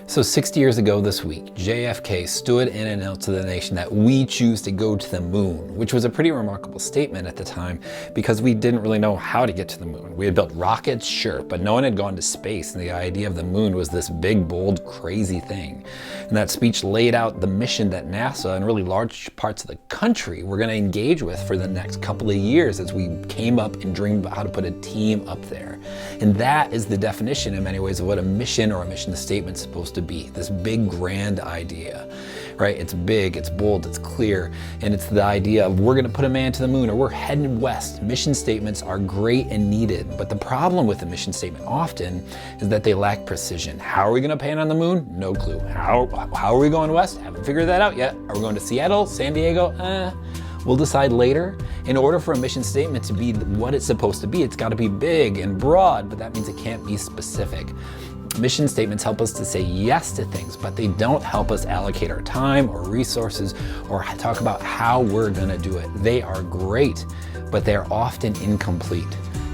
So 60 years ago this week, JFK stood and announced to the nation that we choose to go to the moon, which was a pretty remarkable statement at the time because we didn't really know how to get to the moon. We had built rockets, sure, but no one had gone to space, and the idea of the moon was this big, bold, crazy thing. And that speech laid out the mission that NASA and really large parts of the country were going to engage with for the next couple of years as we came up and dreamed about how to put a team up there. And that is the definition in many ways of what a mission or a mission statement is supposed to be, this big grand idea, right? It's big, it's bold, it's clear, and it's the idea of we're going to put a man to the moon or we're heading west. Mission statements are great and needed, but the problem with a mission statement often is that they lack precision. How are we going to pan on the moon? No clue. How are we going west? Haven't figured that out yet. Are we going to Seattle, San Diego? We'll decide later. In order for a mission statement to be what it's supposed to be, it's got to be big and broad, but that means it can't be specific. Mission statements help us to say yes to things, but they don't help us allocate our time or resources or talk about how we're going to do it. They are great, but they're often incomplete.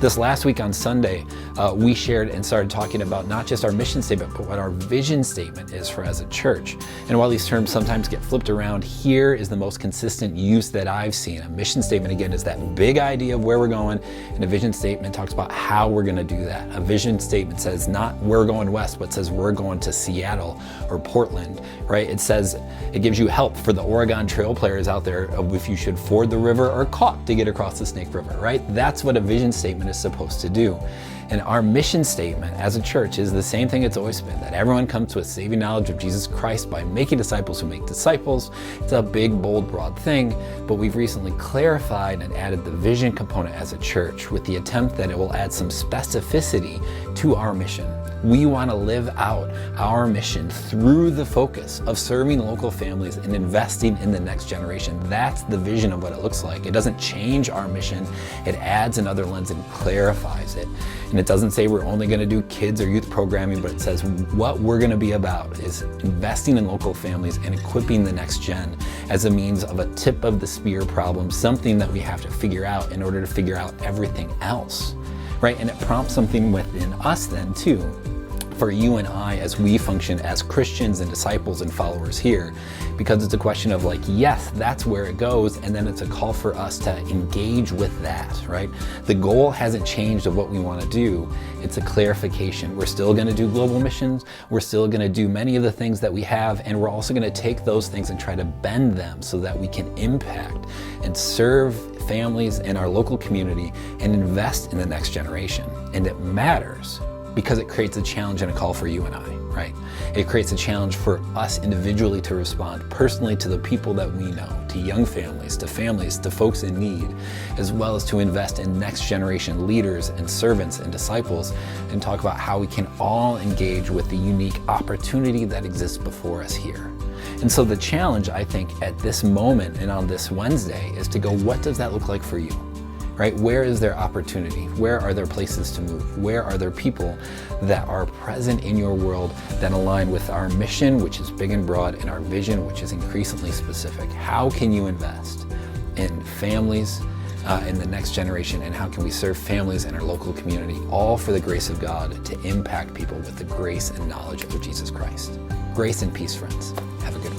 This last week on Sunday, we shared and started talking about not just our mission statement, but what our vision statement is for as a church. And while these terms sometimes get flipped around, here is the most consistent use that I've seen. A mission statement, again, is that big idea of where we're going, and a vision statement talks about how we're going to do that. A vision statement says not we're going west, but says we're going to Seattle or Portland, right? It says it gives you help for the Oregon Trail players out there of if you should ford the river or caulk to get across the Snake River, right? That's what a vision statement is supposed to do. And our mission statement as a church is the same thing it's always been, that everyone comes to a saving knowledge of Jesus Christ by making disciples who make disciples. It's a big, bold, broad thing, but we've recently clarified and added the vision component as a church with the attempt that it will add some specificity to our mission. We want to live out our mission through the focus of serving local families and investing in the next generation. That's the vision of what it looks like. It doesn't change our mission. It adds another lens and clarifies it. And it doesn't say we're only going to do kids or youth programming, but it says what we're going to be about is investing in local families and equipping the next gen as a means of a tip of the spear problem, something that we have to figure out in order to figure out everything else, right? And it prompts something within us then too, for you and I as we function as Christians and disciples and followers here, because it's a question of like, yes, that's where it goes, and then it's a call for us to engage with that, right? The goal hasn't changed of what we want to do. It's a clarification. We're still going to do global missions. We're still going to do many of the things that we have, and we're also going to take those things and try to bend them so that we can impact and serve families in our local community and invest in the next generation. And it matters because it creates a challenge and a call for you and I, right? It creates a challenge for us individually to respond personally to the people that we know, to young families, to folks in need, as well as to invest in next generation leaders and servants and disciples, and talk about how we can all engage with the unique opportunity that exists before us here. And so the challenge, I think, at this moment and on this Wednesday is to go, what does that look like for you? Right? Where is there opportunity? Where are there places to move? Where are there people that are present in your world that align with our mission, which is big and broad, and our vision, which is increasingly specific? How can you invest in families, in the next generation, and how can we serve families in our local community, all for the grace of God to impact people with the grace and knowledge of Jesus Christ? Grace and peace, friends. Have a good one.